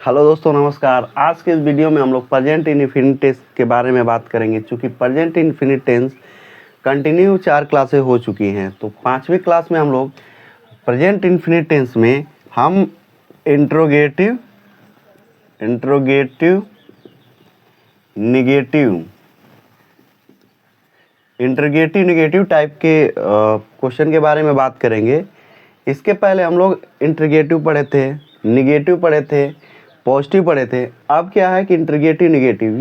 Hello दोस्तों, नमस्कार। आज के इस वीडियो में हम लोग प्रेजेंट इंडेफिनिट टेंस के बारे में बात करेंगे। चूँकि प्रेजेंट इंडेफिनिट टेंस कंटिन्यू 4 क्लासें हो चुकी हैं, तो 5वीं क्लास में हम लोग प्रेजेंट इंडेफिनिट टेंस में हम इंट्रोगेटिव, नेगेटिव टाइप के क्वेश्चन के बारे में बात करेंगे। इसके पहले हम लोग इंट्रोगेटिव पढ़े थे, निगेटिव पढ़े थे, पॉजिटिव पढ़े थे। अब क्या है कि इंट्रोगेटिव निगेटिव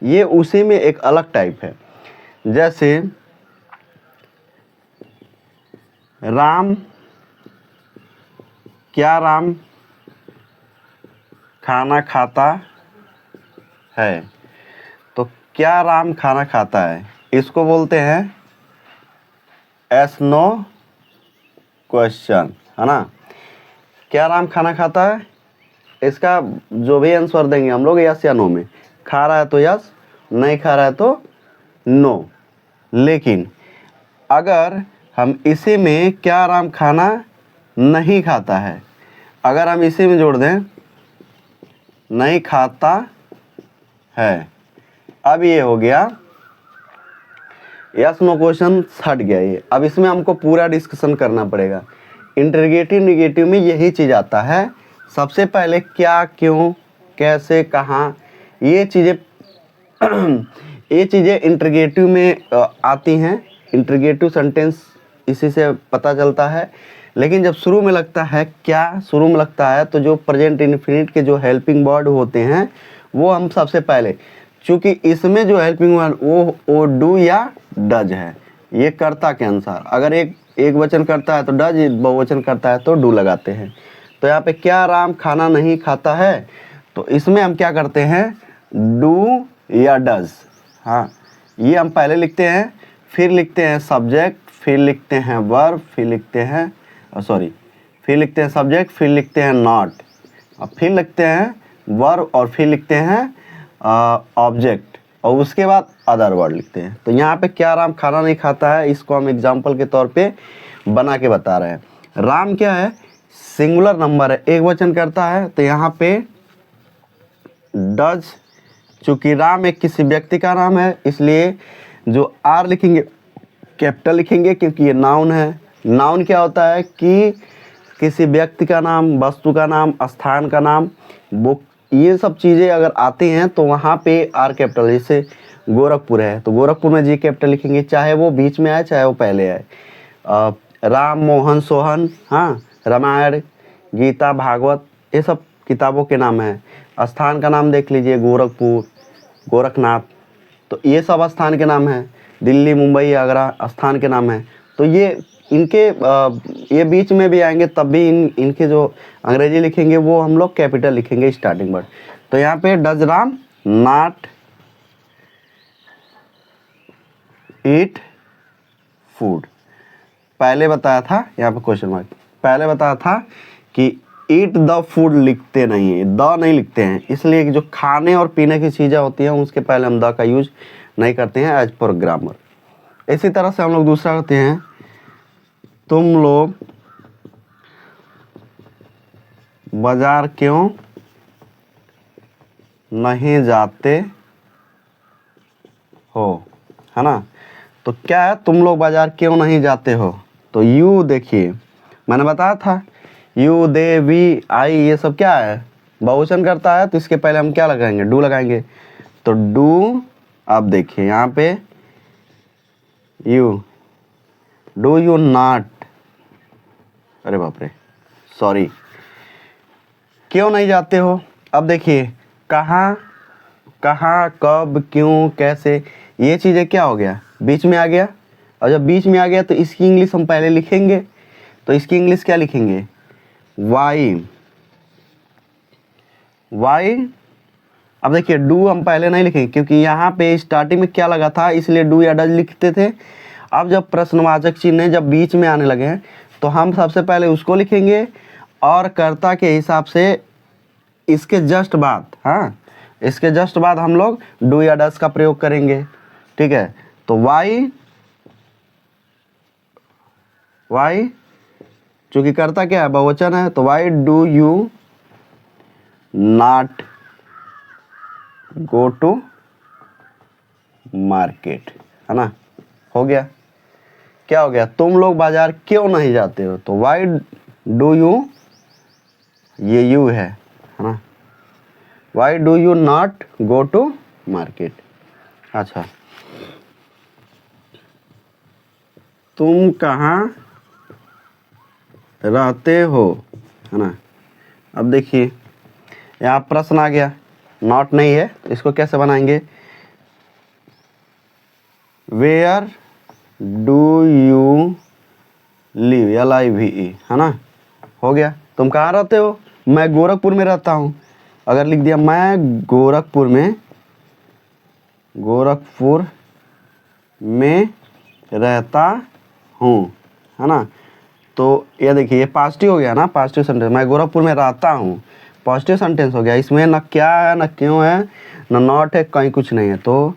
ये उसी में एक अलग टाइप है। जैसे राम खाना खाता है, तो क्या राम खाना खाता है, इसको बोलते हैं एस नो क्वेश्चन, है ना। क्या राम खाना खाता है, इसका जो भी आंसर देंगे हम लोग यस या नो में। खा रहा है तो यस, नहीं खा रहा है तो नो। लेकिन अगर हम इसी में क्या राम खाना नहीं खाता है, अगर हम इसी में जोड़ दें नहीं खाता है, अब ये हो गया यस नो क्वेश्चन, हट गया ये। अब इसमें हमको पूरा डिस्कशन करना पड़ेगा। इंट्रोगेटिव निगेटिव में यही चीज़ आता है। सबसे पहले क्या, क्यों, कैसे, कहाँ, ये चीज़ें इंट्रोगेटिव में आती हैं। इंट्रोगेटिव सेंटेंस इसी से पता चलता है। लेकिन जब शुरू में लगता है क्या, शुरू में लगता है, तो जो प्रेजेंट इंडेफिनिट के जो हेल्पिंग वर्ड होते हैं वो हम सबसे पहले, चूँकि इसमें जो हेल्पिंग वर्ड वो डू या डज है, ये कर्ता के अनुसार। अगर एक वचन करता है तो डज, बहुवचन करता है तो डू लगाते हैं। तो यहाँ पे क्या राम खाना नहीं खाता है, तो इसमें हम क्या करते हैं, डू या डज। हाँ, ये हम पहले लिखते हैं, फिर लिखते हैं सब्जेक्ट, फिर लिखते हैं वर्ब, फिर लिखते हैं सब्जेक्ट, फिर लिखते हैं नॉट, और फिर लिखते हैं वर्ब, और फिर लिखते हैं ऑब्जेक्ट, और उसके बाद अदर वर्ड लिखते हैं। तो यहाँ पे क्या राम खाना नहीं खाता है, इसको हम एग्जाम्पल के तौर पे बना के बता रहे हैं। राम क्या है, सिंगुलर नंबर है, एक वचन करता है, तो यहाँ पे डज, चूँकि राम एक किसी व्यक्ति का नाम है, इसलिए जो आर लिखेंगे कैपिटल लिखेंगे, क्योंकि ये नाउन है। नाउन क्या होता है कि किसी व्यक्ति का नाम, वस्तु का नाम, स्थान का नाम, बुक, ये सब चीज़ें अगर आती हैं तो वहाँ पे आर कैपिटल। जैसे गोरखपुर है तो गोरखपुर में जी कैपिटल लिखेंगे, चाहे वो बीच में आए चाहे वो पहले आए। राम, मोहन, सोहन, हाँ, रामायण, गीता, भागवत, ये सब किताबों के नाम हैं। स्थान का नाम देख लीजिए, गोरखपुर, गोरखनाथ, तो ये सब स्थान के नाम हैं। दिल्ली, मुंबई, आगरा स्थान के नाम हैं। तो ये इनके ये बीच में भी आएंगे, तब भी इनके जो अंग्रेजी लिखेंगे वो हम लोग कैपिटल लिखेंगे स्टार्टिंग वर्ड। तो यहाँ पे does Ram not eat food, पहले बताया था, यहाँ पे क्वेश्चन मार्क, पहले बताया था कि ईट द फूड लिखते नहीं है, द नहीं लिखते हैं, इसलिए जो खाने और पीने की चीज़ें होती हैं उसके पहले हम द का यूज नहीं करते हैं एज पर ग्रामर। इसी तरह से हम लोग दूसरा करते हैं, तुम लोग बाजार क्यों नहीं जाते हो, है ना। तो क्या है, तुम लोग बाजार क्यों नहीं जाते हो, तो यू, देखिए मैंने बताया था यू, दे, वी, आई, ये सब क्या है, बहुवचन करता है, तो इसके पहले हम क्या लगाएंगे, डू लगाएंगे। तो डू, अब देखिए यहाँ पे यू, डू यू नॉट, अरे बाप रे, सॉरी, क्यों नहीं जाते हो। अब देखिए कहाँ, कब, क्यों, कैसे, ये चीज़ें क्या हो गया, बीच में आ गया। और जब बीच में आ गया तो इसकी इंग्लिश हम पहले लिखेंगे, तो इसकी इंग्लिश क्या लिखेंगे, वाई। अब देखिए डू हम पहले नहीं लिखेंगे, क्योंकि यहाँ पे स्टार्टिंग में क्या लगा था, इसलिए डू या डज लिखते थे। अब जब प्रश्नवाचक चिन्ह जब बीच में आने लगे हैं तो हम सबसे पहले उसको लिखेंगे, और कर्ता के हिसाब से इसके जस्ट बाद, हाँ, इसके जस्ट बाद हम लोग डू या डज का प्रयोग करेंगे, ठीक है। तो वाई, चूँकि कर्ता क्या है, बहुवचन है, तो why do you not go to market, है ना। हो गया, क्या हो गया, तुम लोग बाजार क्यों नहीं जाते हो, तो वाई डू यू, ये यू है ना, why do you not go to market. अच्छा, तुम कहाँ रहते हो, है ना। अब देखिए यहाँ प्रश्न आ गया, नॉट नहीं है, इसको कैसे बनाएंगे, where do you live, LIVE, है ना। हो गया, तुम कहाँ रहते हो, मैं गोरखपुर में रहता हूँ। अगर लिख दिया मैं गोरखपुर में रहता हूँ, है ना, तो ये देखिए ये पॉजिटिव हो गया ना, पॉजिटिव सेंटेंस, मैं गोरखपुर में रहता हूँ, पॉजिटिव सेंटेंस हो गया। इसमें न क्या है न क्यों है न नॉट है, कहीं कुछ नहीं है। तो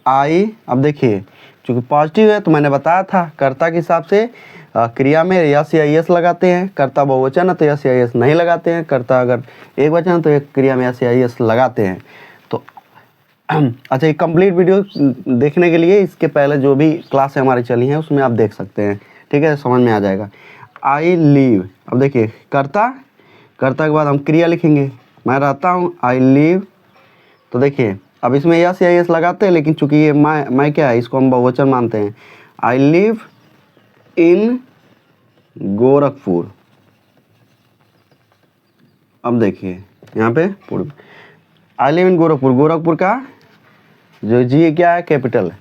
आई, अब देखिए चूँकि पॉजिटिव है तो मैंने बताया था कर्ता के हिसाब से क्रिया में यस या यस लगाते हैं, कर्ता बहुवचन है तो यस या यस नहीं लगाते हैं, कर्ता अगर एक वचन है तो एक क्रिया में यस या यस लगाते हैं। तो अच्छा, ये कंप्लीट वीडियो देखने के लिए इसके पहले जो भी क्लास हमारी चली हैं उसमें आप देख सकते हैं, ठीक है, समझ में आ जाएगा। आई लीव, अब देखिए कर्ता के बाद हम क्रिया लिखेंगे, मैं रहता हूँ, आई लीव। तो देखिए अब इसमें यस या यस लगाते हैं, लेकिन चूंकि ये मैं क्या है, इसको हम बहुवचन मानते हैं। I live in Gorakhpur. अब देखिए यहाँ पे I live in Gorakhpur, Gorakhpur का जो जी क्या है, कैपिटल है,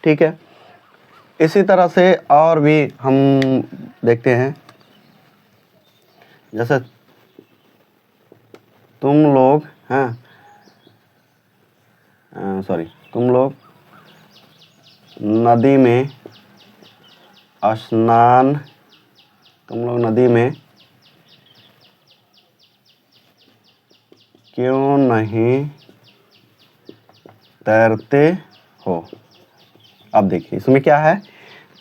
ठीक है। इसी तरह से और भी हम देखते हैं, जैसे तुम लोग हैं, तुम लोग नदी में स्नान, तुम लोग नदी में क्यों नहीं तैरते हो। अब देखिए इसमें क्या है,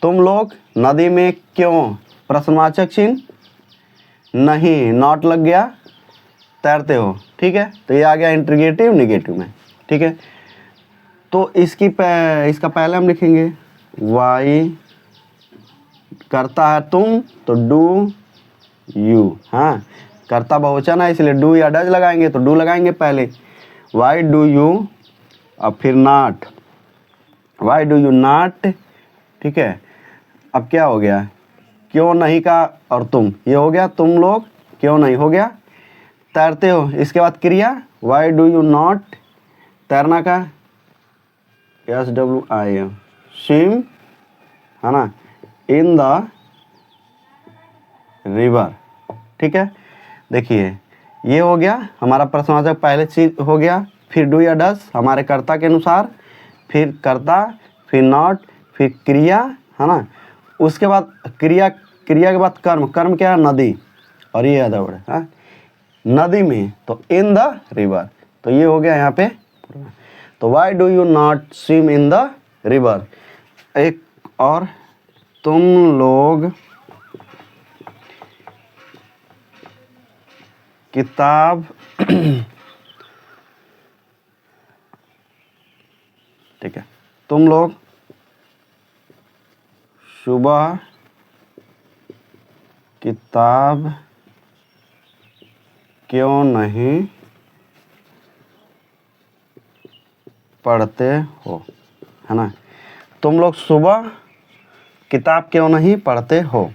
तुम लोग नदी में क्यों, प्रश्नवाचक चिन्ह नहीं, नॉट लग गया, तैरते हो, ठीक है। तो ये आ गया इंट्रीगेटिव नेगेटिव में, ठीक है। तो इसका पहले हम लिखेंगे वाई, करता है तुम तो डू यू, हाँ, कर्ता बहुवचन है इसलिए डू या डज लगाएंगे, तो डू लगाएंगे पहले, वाई डू यू, अब फिर not, Y do you not, ठीक है। अब क्या हो गया, क्यों नहीं का और तुम, ये हो गया, तुम लोग क्यों नहीं हो गया, तैरते हो, इसके बाद क्रिया वाई डू यू नॉट, तैरना का SWIM, स्विम, है ना, इन द रिवर, ठीक है। देखिए ये हो गया हमारा प्रश्नवाचक पहले चीज हो गया, फिर डू या डस हमारे कर्ता के अनुसार, फिर कर्ता, फिर नॉट, फिर क्रिया, है ना। उसके बाद क्रिया के बाद कर्म, कर्म क्या है, नदी, और ये अदर वर्ड है नदी में, तो इन द रिवर, तो ये हो गया यहाँ पे। तो why do you not swim in the river. एक और, तुम लोग किताब ठीक है, तुम लोग सुबह किताब क्यों नहीं पढ़ते हो, है ना। तुम लोग सुबह किताब क्यों नहीं पढ़ते हो,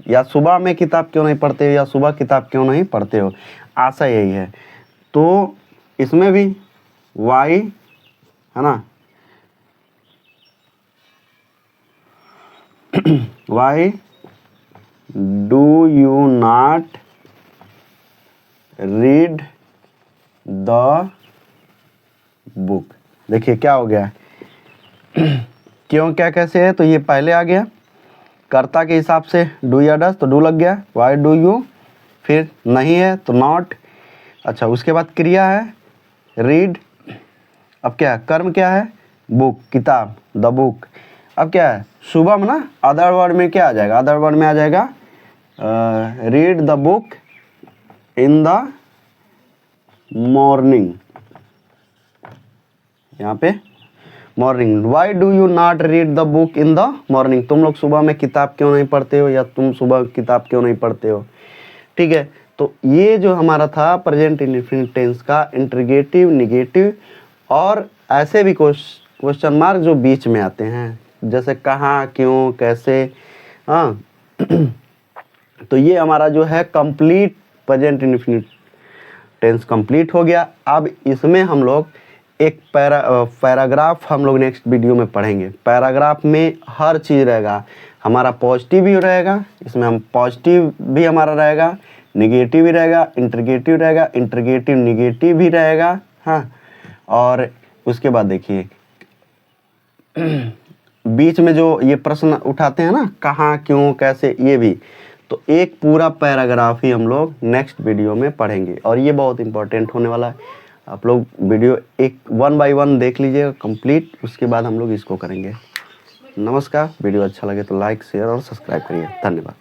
या सुबह में किताब क्यों नहीं पढ़ते हो, या सुबह किताब क्यों नहीं पढ़ते हो, आशा यही है। तो इसमें भी वाई, है ना, why do you not read the book. देखिए क्या हो गया क्यों क्या कैसे है, तो ये पहले आ गया कर्ता के हिसाब से डू या डस, तो डू लग गया, वाई डू यू, फिर नहीं है तो नॉट। अच्छा, उसके बाद क्रिया है रीड, अब क्या है, कर्म क्या है, बुक, किताब, द बुक। अब क्या है, सुबह में ना अदर वर्ड में क्या आ जाएगा, अदर वर्ड में आ जाएगा read the book in the morning, यहाँ पे morning. Y do you not read the book in the morning, तुम लोग सुबह में किताब क्यों नहीं पढ़ते हो, या तुम सुबह किताब क्यों नहीं पढ़ते हो। ठीक है, तो ये जो हमारा था प्रेजेंट इंडेफिनिट टेंस का इंटरोगेटिव, निगेटिव और ऐसे भी क्वेश्चन मार्क जो बीच में आते हैं, जैसे कहाँ, क्यों, कैसे। हाँ तो ये हमारा जो है complete present indefinite tense complete हो गया। अब इसमें हम लोग एक पैराग्राफ हम लोग नेक्स्ट वीडियो में पढ़ेंगे। पैराग्राफ में हर चीज़ रहेगा, हमारा पॉजिटिव भी रहेगा, इसमें हम पॉजिटिव भी हमारा रहेगा, निगेटिव भी रहेगा, इंटरगेटिव रहेगा, इंटरगेटिव निगेटिव भी रहेगा। हाँ, और उसके बाद देखिए बीच में जो ये प्रश्न उठाते हैं ना, कहाँ, क्यों, कैसे, ये भी, तो एक पूरा पैराग्राफ ही हम लोग नेक्स्ट वीडियो में पढ़ेंगे और ये बहुत इंपॉर्टेंट होने वाला है। आप लोग वीडियो एक 1 बाय 1 देख लीजिएगा कंप्लीट, उसके बाद हम लोग इसको करेंगे। नमस्कार, वीडियो अच्छा लगे तो लाइक, शेयर और सब्सक्राइब करिए। धन्यवाद।